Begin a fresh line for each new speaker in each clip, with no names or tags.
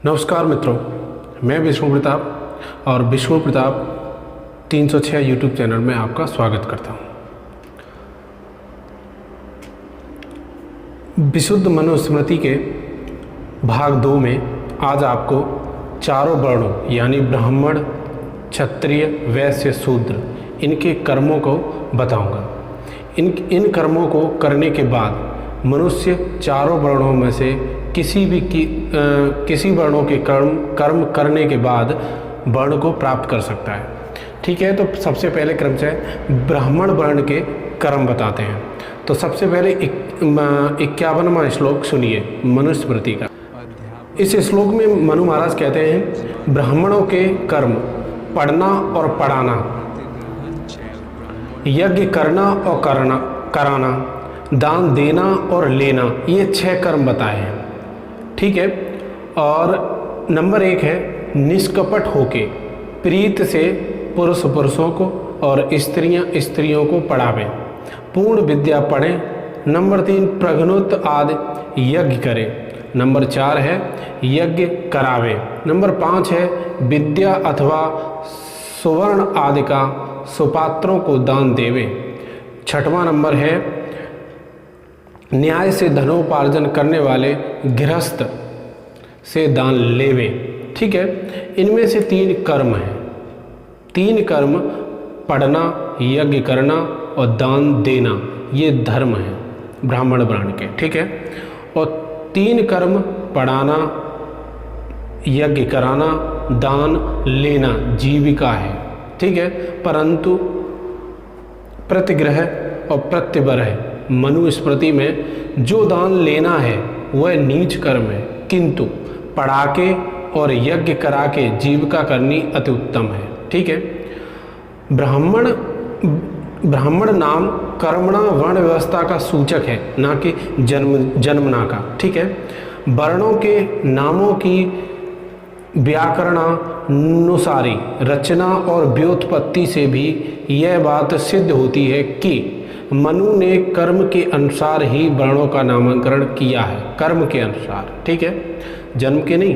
नमस्कार मित्रों, मैं विष्णु प्रताप और विष्णु प्रताप 306 यूट्यूब चैनल में आपका स्वागत करता हूँ। विशुद्ध मनुस्मृति के भाग 2 में आज आपको चारों वर्णों यानी ब्राह्मण, क्षत्रिय, वैश्य, शूद्र इनके कर्मों को बताऊंगा। इन कर्मों को करने के बाद मनुष्य चारों वर्णों में से किसी वर्णों के कर्म करने के बाद वर्ण को प्राप्त कर सकता है। ठीक है, तो सबसे पहले क्रमशः ब्राह्मण वर्ण के कर्म बताते हैं। तो सबसे पहले 51वां श्लोक सुनिए मनुस्मृति का। इस श्लोक में मनु महाराज कहते हैं, ब्राह्मणों के कर्म पढ़ना और पढ़ाना, यज्ञ करना और कराना, दान देना और लेना, ये 6 कर्म बताए हैं। ठीक है, और नंबर 1 है निष्कपट होके प्रीत से पुरुषों को और स्त्रियों को पढ़ावें, पूर्ण विद्या पढ़ें। नंबर 3 प्रघ्नोत आदि यज्ञ करें। नंबर 4 है यज्ञ करावे। नंबर 5 है विद्या अथवा सुवर्ण आदि का सुपात्रों को दान देवे। 6वां नंबर है न्याय से धनोपार्जन करने वाले गृहस्थ से दान लेवे। ठीक है, इनमें से 3 कर्म हैं। 3 कर्म पढ़ना, यज्ञ करना और दान देना, ये धर्म है ब्राह्मण वर्ण के। ठीक है, और 3 कर्म पढ़ाना, यज्ञ कराना, दान लेना जीविका है। ठीक है, परंतु प्रतिग्रह और प्रत्यबरह मनुस्मृति में जो दान लेना है वह नीच कर्म है, किंतु पढ़ा के और यज्ञ करा के जीविका करनी अति उत्तम है। ठीक है, ब्राह्मण नाम कर्मणा वर्ण व्यवस्था का सूचक है, ना कि जन्मना का। ठीक है, वर्णों के नामों की व्याकरणानुसारी रचना और व्युत्पत्ति से भी यह बात सिद्ध होती है कि मनु ने कर्म के अनुसार ही वर्णों का नामकरण किया है, कर्म के अनुसार। ठीक है, जन्म के नहीं।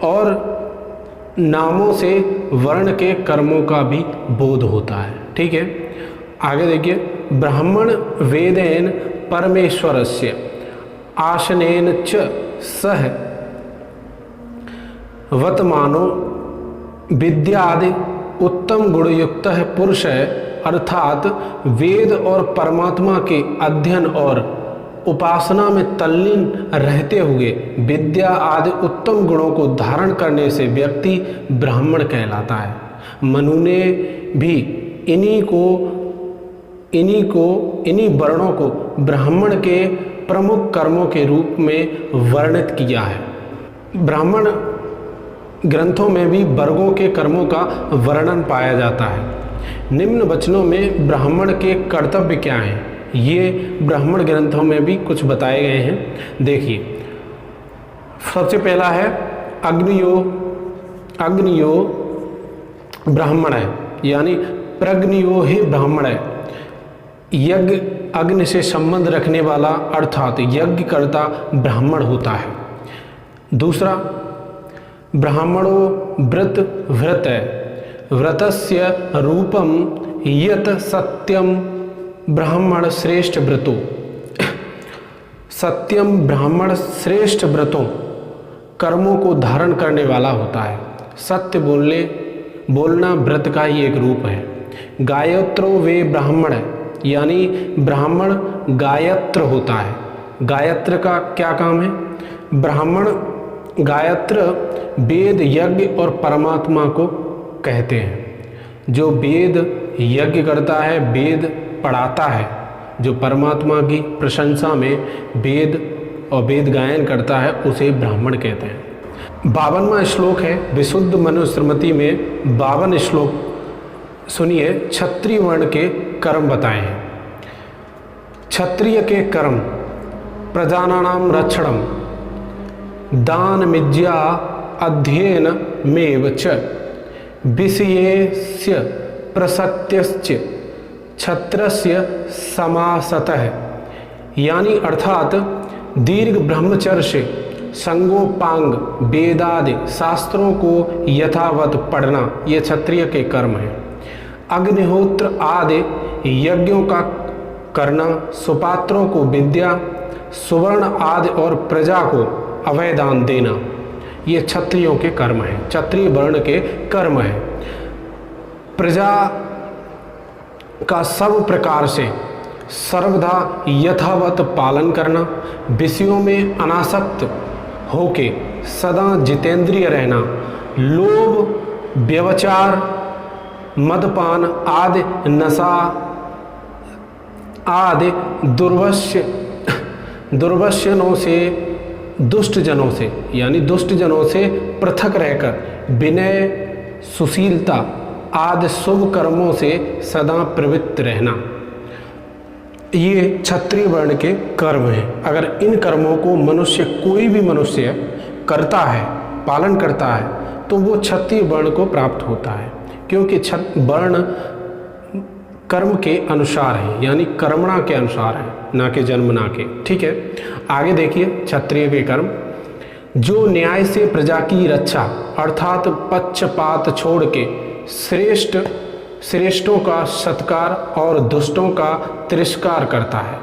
और नामों से वर्ण के कर्मों का भी बोध होता है। ठीक है, आगे देखिए, ब्राह्मण वेदेन परमेश्वरस्य आसनेन च सह वतमानो विद्यादि उत्तम गुणयुक्त पुरुष है, अर्थात वेद और परमात्मा के अध्ययन और उपासना में तल्लीन रहते हुए विद्या आदि उत्तम गुणों को धारण करने से व्यक्ति ब्राह्मण कहलाता है। मनु ने भी इन्हीं वर्णों को ब्राह्मण के प्रमुख कर्मों के रूप में वर्णित किया है। ब्राह्मण ग्रंथों में भी वर्गों के कर्मों का वर्णन पाया जाता है। निम्न वचनों में ब्राह्मण के कर्तव्य क्या हैं, ये ब्राह्मण ग्रंथों में भी कुछ बताए गए हैं। देखिए, सबसे पहला है अग्नियो ब्राह्मण है, यानी प्रग्नियो ही ब्राह्मण है। यज्ञ अग्नि से संबंध रखने वाला अर्थात यज्ञ करता ब्राह्मण होता है। दूसरा, ब्राह्मणो व्रत है, व्रतस्य रूपम यत सत्यम ब्राह्मण श्रेष्ठ व्रतो। सत्यम ब्राह्मण श्रेष्ठ व्रतों कर्मों को धारण करने वाला होता है। सत्य बोलना व्रत का ही एक रूप है। गायत्रो वे ब्राह्मण है, यानी ब्राह्मण गायत्र होता है। गायत्र का क्या काम है? ब्राह्मण गायत्र वेद, यज्ञ और परमात्मा को कहते हैं। जो वेद यज्ञ करता है, वेद पढ़ाता है, जो परमात्मा की प्रशंसा में वेद और वेद गायन करता है, उसे ब्राह्मण कहते हैं। 52वां श्लोक है विशुद्ध मनुस्मृति में। 52 श्लोक सुनिए, क्षत्रिय वर्ण के कर्म बताए हैं। क्षत्रिय के कर्म प्रजानानाम रक्षणम, दान मिज्या अध्ययन मेव च, विषयस्य प्रसत्यश्च क्षत्रस्य समासतः, यानी अर्थात दीर्घ ब्रह्मचर्य से संगोपांग वेदादि शास्त्रों को यथावत पढ़ना ये क्षत्रिय के कर्म है। अग्निहोत्र आदि यज्ञों का करना, सुपात्रों को विद्या, सुवर्ण आदि और प्रजा को अवयदान देना ये क्षत्रियों के कर्म है, क्षत्रिय वर्ण के कर्म है। प्रजा का सब प्रकार से सर्वदा यथावत पालन करना, विषयों में अनासक्त होके सदा जितेंद्रिय रहना, लोभ, व्यभिचार, मदपान आदि नशा आदि दुर्वश्यनों से, दुष्ट जनों से यानी दुष्ट जनों से पृथक रहकर विनय, सुशीलता आदि शुभ कर्मों से सदा प्रवृत्त रहना ये क्षत्रिय वर्ण के कर्म हैं। अगर इन कर्मों को मनुष्य, कोई भी मनुष्य करता है, पालन करता है तो वो क्षत्रिय वर्ण को प्राप्त होता है, क्योंकि वर्ण कर्म के अनुसार है, यानी कर्मणा के अनुसार है, ना कि जन्मना के। ठीक है, आगे देखिए क्षत्रिय के कर्म। जो न्याय से प्रजा की रक्षा अर्थात पक्षपात छोड़ के श्रेष्ठों का सत्कार और दुष्टों का तिरस्कार करता है,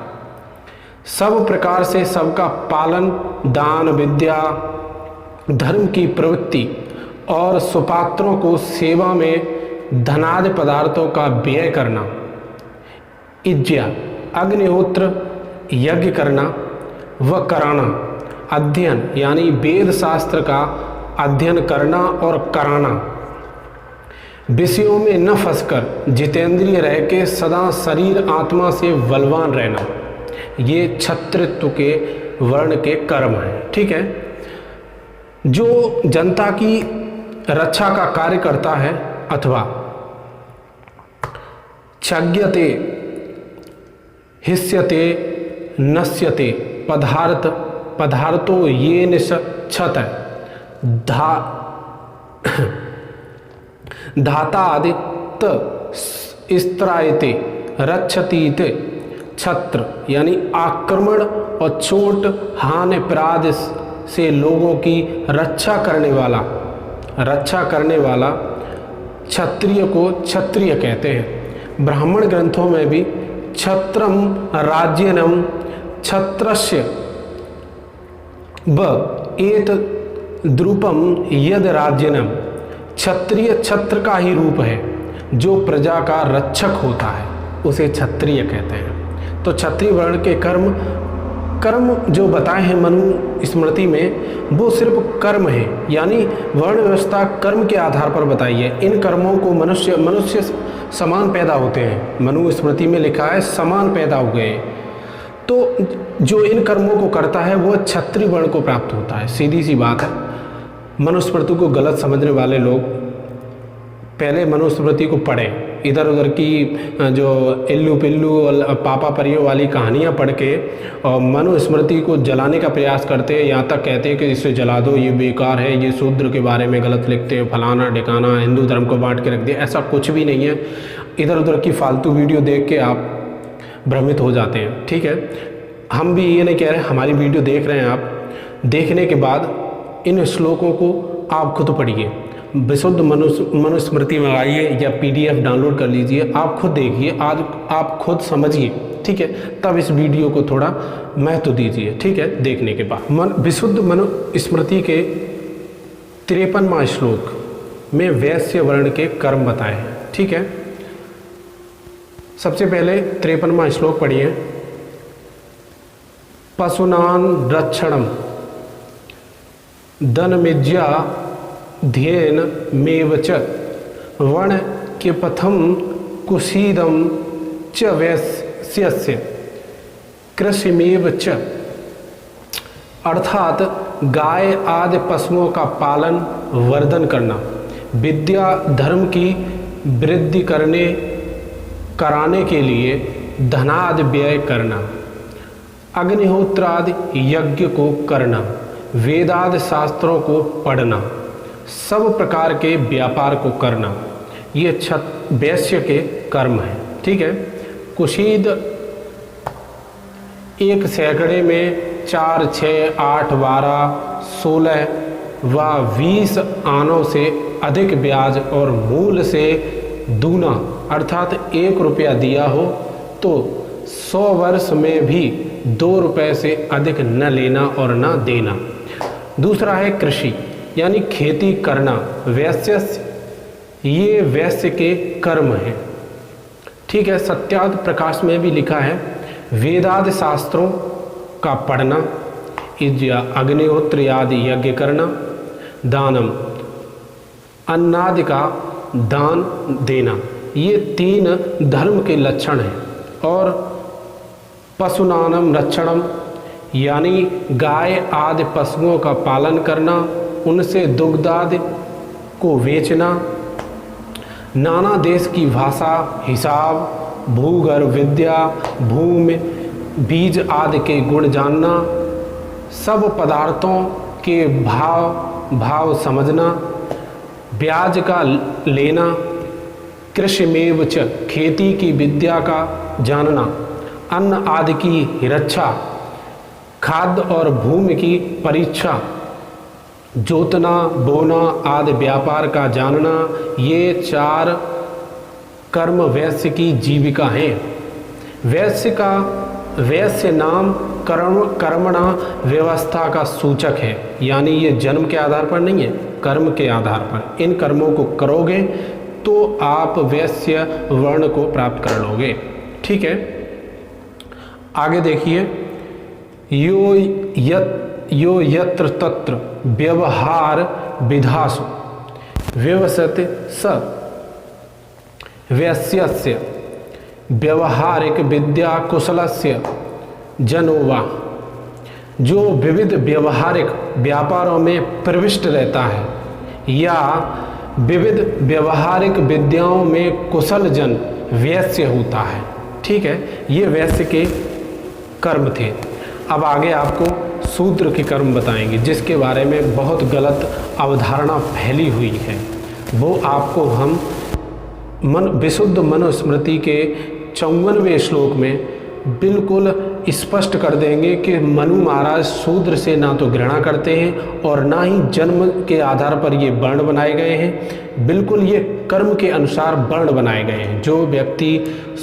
सब प्रकार से सबका पालन, दान, विद्या, धर्म की प्रवृत्ति और सुपात्रों को सेवा में धनादि पदार्थों का व्यय करना, इज्या, अग्निहोत्र यज्ञ करना व कराना, अध्ययन यानी वेद शास्त्र का अध्ययन करना और कराना, विषयों में न फंसकर जितेंद्रिय रह के सदा शरीर आत्मा से बलवान रहना ये क्षत्रित्व के वर्ण के कर्म हैं। ठीक है, जो जनता की रक्षा का कार्य करता है अथवा क्षज्ञते, हिस्यते, नश्यते पदार्थो ये निश्चत धातादित स्त्रायते रक्षतीते छत्र यानी आक्रमण और चोट, हानि, अपराध से लोगों की रक्षा करने वाला क्षत्रिय को क्षत्रिय कहते हैं। ब्राह्मण ग्रंथों में भी क्षत्रम राज्यनम क्षत्रस्य ब एत द्रुपम यद राज्यनम, क्षत्रिय छत्र का ही रूप है, जो प्रजा का रक्षक होता है उसे क्षत्रिय कहते हैं। तो क्षत्रिय वर्ण के कर्म जो बताए हैं मनु स्मृति में वो सिर्फ कर्म है, यानी वर्ण व्यवस्था कर्म के आधार पर बताई है। इन कर्मों को मनुष्य समान पैदा होते हैं, मनु स्मृति में लिखा है समान पैदा हो गए। तो जो इन कर्मों को करता है वो क्षत्रिय वर्ण को प्राप्त होता है, सीधी सी बात है। मनुस्मृति को गलत समझने वाले लोग पहले मनुस्मृति को पढ़ें, इधर उधर की जो इल्लू पिल्लू और पापा परियों वाली कहानियाँ पढ़ के और मनुस्मृति को जलाने का प्रयास करते हैं, यहाँ तक कहते हैं कि इसे जला दो, ये बेकार है, ये शूद्र के बारे में गलत लिखते हैं, फलाना ढिकाना, हिंदू धर्म को बांट के रख दिया। ऐसा कुछ भी नहीं है, इधर उधर की फालतू वीडियो देख के आप भ्रमित हो जाते हैं। ठीक है, हम भी ये नहीं कह रहे, हमारी वीडियो देख रहे हैं आप, देखने के बाद इन श्लोकों को आप खुद पढ़िए, विशुद्ध मनुस्मृति मंगाइए या PDF डाउनलोड कर लीजिए, आप खुद देखिए, आज आप खुद समझिए। ठीक है, तब इस वीडियो को थोड़ा महत्व दीजिए। ठीक है, देखने के बाद विशुद्ध मनुस्मृति के 53वां श्लोक में वैश्य वर्ण के कर्म बताए हैं। ठीक है, सबसे पहले 53वां श्लोक पढ़िए। पशूनां रक्षणम धनमिज्या ध्येन मेव च वर्ण के पथम कुशीदम च वैश्यस्य कृषिमेव च, अर्थात गाय आदि पशुओं का पालन वर्धन करना, विद्या धर्म की वृद्धि कराने के लिए धनादि व्यय करना, अग्निहोत्र आदि यज्ञ को करना, वेदादि शास्त्रों को पढ़ना, सब प्रकार के व्यापार को करना, ये वैश्य के कर्म हैं। ठीक है, कुशीद एक सैकड़े में 4, 6, 8, 12, 16 व 20 आनों से अधिक ब्याज और मूल से दूना अर्थात 1 रुपया दिया हो तो 100 वर्ष में भी 2 रुपये से अधिक न लेना और न देना। दूसरा है कृषि यानी खेती करना, वैश्य, ये वैश्य के कर्म हैं। ठीक है। सत्याद प्रकाश में भी लिखा है वेदादि शास्त्रों का पढ़ना, अग्निहोत्र आदि यज्ञ करना, दानम अन्नादि का दान देना, ये 3 धर्म के लक्षण हैं। और पशुनानम रक्षणम यानी गाय आदि पशुओं का पालन करना, उनसे दुग्धादि को बेचना, नाना देश की भाषा, हिसाब, भूगर्भ विद्या, भूमि, बीज आदि के गुण जानना, सब पदार्थों के भाव समझना, ब्याज का लेना, कृषिमेव च खेती की विद्या का जानना, अन्न आदि की रक्षा, खाद्य और भूमि की परीक्षा, जोतना बोना आदि व्यापार का जानना, ये 4 कर्म वैश्य की जीविका हैं। वैश्य नाम कर्मणा व्यवस्था का सूचक है, यानी ये जन्म के आधार पर नहीं है, कर्म के आधार पर। इन कर्मों को करोगे तो आप वैश्य वर्ण को प्राप्त कर लोगे। ठीक है। आगे देखिए, यो यत्र तत्र व्यवहार विधासु व्यवसते स वैश्यस्य व्यवहारिक विद्या कुशलस्य जनोवा, जो विविध व्यवहारिक व्यापारों में प्रविष्ट रहता है या विविध व्यवहारिक विद्याओं में कुशल जन वैश्य होता है। ठीक है। ये वैश्य के कर्म थे। अब आगे आपको शूद्र के कर्म बताएंगे, जिसके बारे में बहुत गलत अवधारणा फैली हुई है। वो आपको हम विशुद्ध मनुस्मृति के 54वें श्लोक में बिल्कुल स्पष्ट कर देंगे कि मनु महाराज शूद्र से ना तो घृणा करते हैं और ना ही जन्म के आधार पर ये वर्ण बनाए गए हैं। बिल्कुल ये कर्म के अनुसार वर्ण बनाए गए हैं। जो व्यक्ति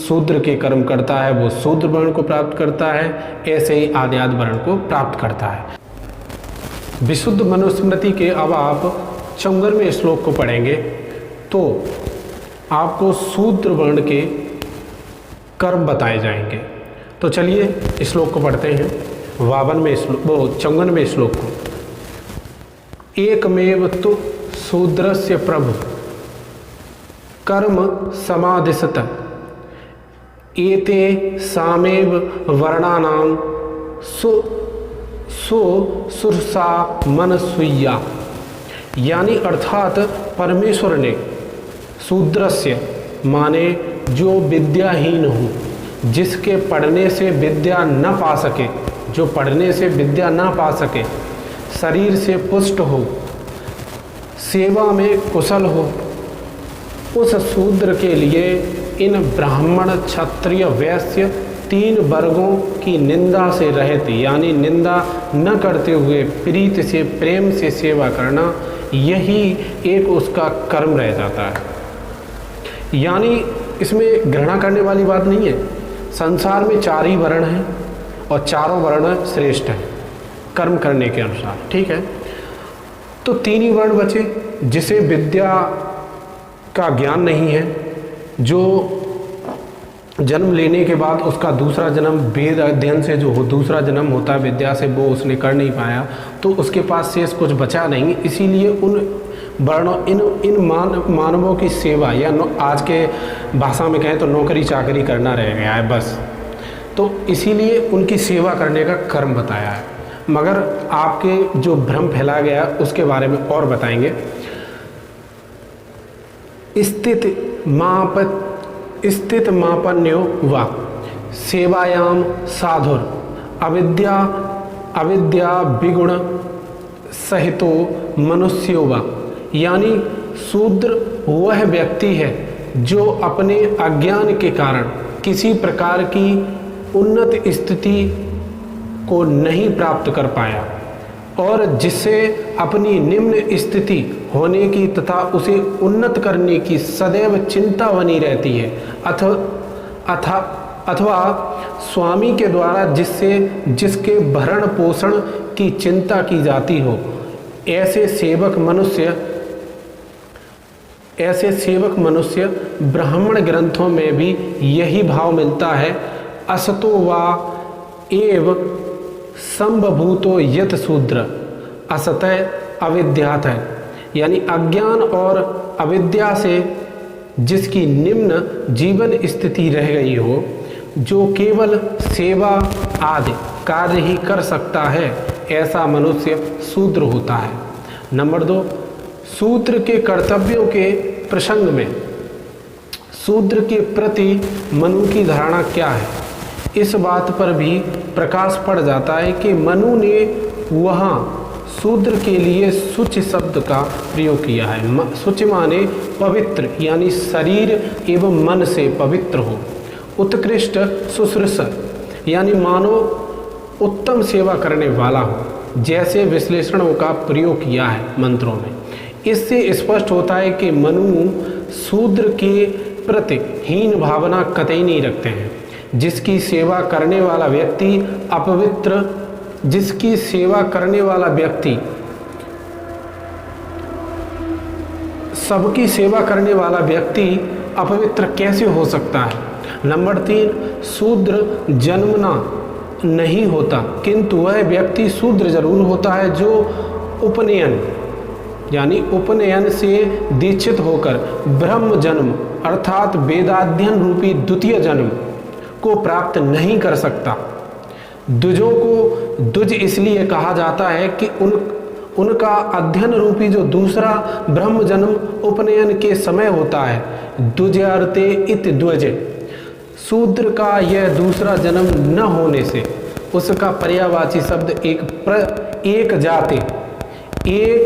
शूद्र के कर्म करता है वो शूद्र वर्ण को प्राप्त करता है, ऐसे ही आदि आदि वर्ण को प्राप्त करता है। विशुद्ध मनुस्मृति के अब आप 54वें श्लोक को पढ़ेंगे तो आपको शूद्र वर्ण के कर्म बताए जाएंगे। तो चलिए श्लोक को पढ़ते हैं। 52वें श्लोक, 54वें श्लोक को। एकमेव तु शूद्रस्य प्रभु कर्म समादिशत एते सामेव वर्णानां सुरसा मनस्वीया, यानी अर्थात परमेश्वर ने शूद्रस्य माने जो विद्याहीन हो, जिसके पढ़ने से विद्या न पा सके, जो पढ़ने से विद्या न पा सके, शरीर से पुष्ट हो, सेवा में कुशल हो, उस शूद्र के लिए इन ब्राह्मण क्षत्रिय वैश्य 3 वर्गों की निंदा से रहित, यानी निंदा न करते हुए प्रीति से प्रेम से सेवा करना, यही एक उसका कर्म रह जाता है। यानी इसमें घृणा करने वाली बात नहीं है। संसार में 4 ही वर्ण हैं और चारों वर्ण श्रेष्ठ हैं कर्म करने के अनुसार। ठीक है। तो 3 ही वर्ण बचे, जिसे विद्या का ज्ञान नहीं है, जो जन्म लेने के बाद उसका दूसरा जन्म वेद अध्ययन से जो दूसरा जन्म होता है विद्या से, वो उसने कर नहीं पाया, तो उसके पास शेष कुछ बचा नहीं। इसीलिए उन वर्णों इन मानवों की सेवा या आज के भाषा में कहें तो नौकरी चाकरी करना रह गया है बस। तो इसीलिए उनकी सेवा करने का कर्म बताया है। मगर आपके जो भ्रम फैला गया उसके बारे में और बताएंगे। स्थित मापन्यो वा सेवायाम साधुर अविद्या विगुण सहितो मनुष्यो वा, यानी शूद्र वह व्यक्ति है जो अपने अज्ञान के कारण किसी प्रकार की उन्नत स्थिति को नहीं प्राप्त कर पाया, और जिससे अपनी निम्न स्थिति होने की तथा उसे उन्नत करने की सदैव चिंता बनी रहती है, अथवा स्वामी के द्वारा जिसके भरण पोषण की चिंता की जाती हो, ऐसे सेवक मनुष्य ब्राह्मण ग्रंथों में भी यही भाव मिलता है। असतो वा एव संभूतो यत शूद्र असतः अविद्यात है, यानी अज्ञान और अविद्या से जिसकी निम्न जीवन स्थिति रह गई हो, जो केवल सेवा आदि कार्य ही कर सकता है, ऐसा मनुष्य शूद्र होता है। नंबर 2, शूद्र के कर्तव्यों के प्रसंग में शूद्र के प्रति मनु की धारणा क्या है, इस बात पर भी प्रकाश पड़ जाता है कि मनु ने वहाँ शूद्र के लिए शुचि शब्द का प्रयोग किया है। शुचि माने पवित्र, यानी शरीर एवं मन से पवित्र हो। उत्कृष्ट शुश्रूषा, यानी मानो उत्तम सेवा करने वाला हो, जैसे विश्लेषणों का प्रयोग किया है मंत्रों में। इससे स्पष्ट होता है कि मनु शूद्र के प्रति हीन भावना कतई नहीं रखते हैं। जिसकी सेवा करने वाला व्यक्ति सबकी सेवा करने वाला व्यक्ति अपवित्र कैसे हो सकता है। नंबर 3, शूद्र जन्मना नहीं होता, किंतु वह व्यक्ति शूद्र जरूर होता है जो उपनयन यानी उपनयन से दीक्षित होकर ब्रह्म जन्म अर्थात वेदाध्ययन रूपी द्वितीय जन्म को प्राप्त नहीं कर सकता। द्विजों को द्विज इसलिए कहा जाता है कि उनका अध्ययन रूपी जो दूसरा ब्रह्म जन्म उपनयन के समय होता है, द्विजार्ते इत द्विज। शूद्र का यह दूसरा जन्म न होने से उसका पर्यायवाची शब्द एक जाति, एक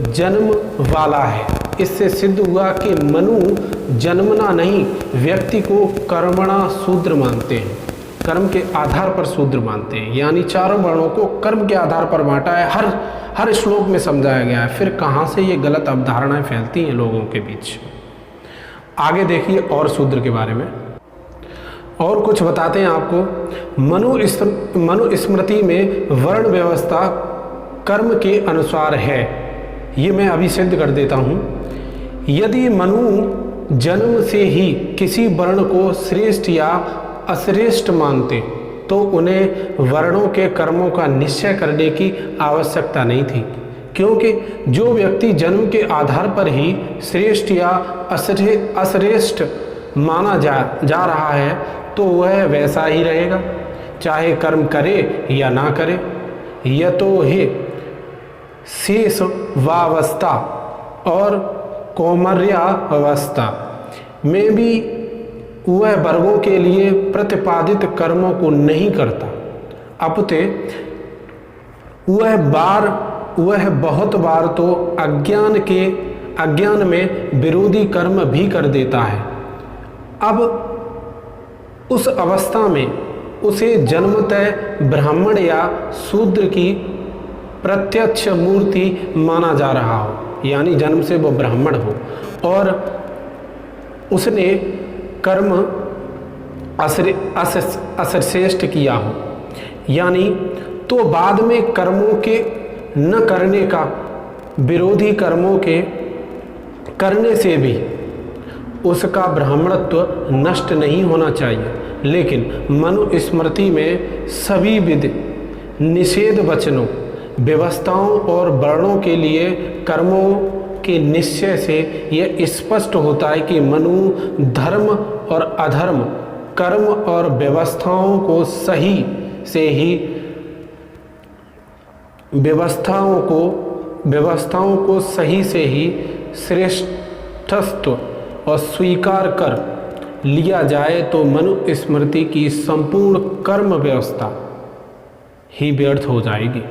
जन्म वाला है। इससे सिद्ध हुआ कि मनु जन्मना नहीं, व्यक्ति को कर्मणा शूद्र मानते हैं, कर्म के आधार पर शूद्र मानते हैं। यानी चारों वर्णों को कर्म के आधार पर बांटा है, हर श्लोक में समझाया गया है। फिर कहाँ से ये गलत अवधारणाएं फैलती हैं लोगों के बीच। आगे देखिए और शूद्र के बारे में और कुछ बताते हैं आपको। मनु स्मृति में वर्ण व्यवस्था कर्म के अनुसार है, ये मैं अभी सिद्ध कर देता हूँ। यदि मनु जन्म से ही किसी वर्ण को श्रेष्ठ या अश्रेष्ठ मानते तो उन्हें वर्णों के कर्मों का निश्चय करने की आवश्यकता नहीं थी, क्योंकि जो व्यक्ति जन्म के आधार पर ही श्रेष्ठ या अश्रेष्ठ माना जा रहा है तो वह वैसा ही रहेगा, चाहे कर्म करे या ना करे। यतो हि शेष वावस्था और कौमार्यावस्था में भी वह वर्गों के लिए प्रतिपादित कर्मों को नहीं करता, अपितु वह बहुत बार तो अज्ञान में विरोधी कर्म भी कर देता है। अब उस अवस्था में उसे जन्मतः ब्राह्मण या शूद्र की प्रत्यक्ष मूर्ति माना जा रहा हो, यानी जन्म से वो ब्राह्मण हो और उसने कर्म अश्रेष्ठ किया हो, यानी तो बाद में कर्मों के न करने का, विरोधी कर्मों के करने से भी उसका ब्राह्मणत्व नष्ट नहीं होना चाहिए। लेकिन मनु स्मृति में सभी विधि निषेध वचनों, व्यवस्थाओं और वर्णों के लिए कर्मों के निश्चय से यह स्पष्ट होता है कि मनु धर्म और अधर्म, कर्म और व्यवस्थाओं को सही से ही श्रेष्ठत्व और स्वीकार कर लिया जाए तो मनु स्मृति की संपूर्ण कर्म व्यवस्था ही व्यर्थ हो जाएगी।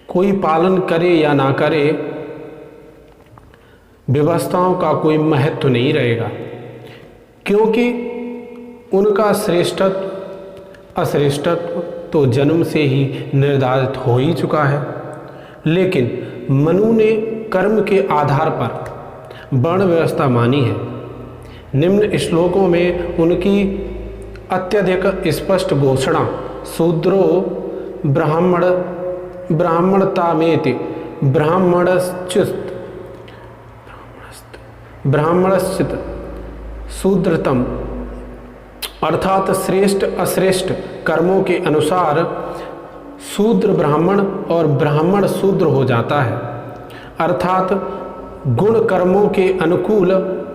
कोई पालन करे या ना करे, व्यवस्थाओं का कोई महत्व नहीं रहेगा, क्योंकि उनका श्रेष्ठत्व अश्रेष्ठत्व तो जन्म से ही निर्धारित हो ही चुका है। लेकिन मनु ने कर्म के आधार पर वर्ण व्यवस्था मानी है। निम्न श्लोकों में उनकी अत्यधिक स्पष्ट घोषणा शूद्रो ब्राह्मणतामेति ब्राह्मणश्चित शूद्रतम अर्थात श्रेष्ठ अश्रेष्ठ कर्मों के अनुसार शूद्र ब्राह्मण और ब्राह्मण शूद्र हो जाता है। अर्थात गुण कर्मों के अनुकूल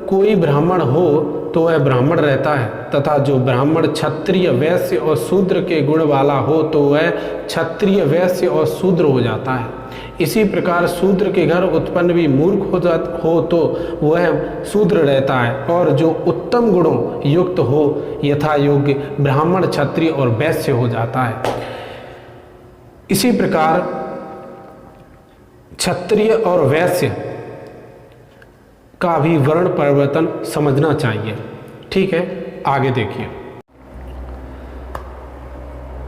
कोई ब्राह्मण हो तो वह ब्राह्मण रहता है, तथा जो ब्राह्मण क्षत्रिय वैश्य और शूद्र के गुण वाला हो तो वह क्षत्रिय वैश्य और शूद्र हो जाता है। इसी प्रकार शूद्र के घर उत्पन्न भी मूर्ख हो तो वह शूद्र रहता है, और जो उत्तम गुणों युक्त हो यथा योग्य ब्राह्मण क्षत्रिय और वैश्य हो जाता है। इसी प्रकार क्षत्रिय और वैश्य का भी वर्ण परिवर्तन समझना चाहिए। ठीक है, आगे देखिए।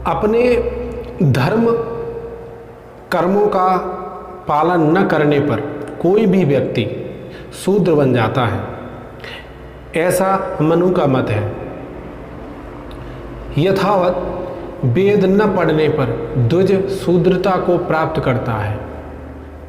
अपने धर्म कर्मों का पालन न करने पर कोई भी व्यक्ति शूद्र बन जाता है, ऐसा मनु का मत है। यथावत वेद न पढ़ने पर द्विज शूद्रता को प्राप्त करता है।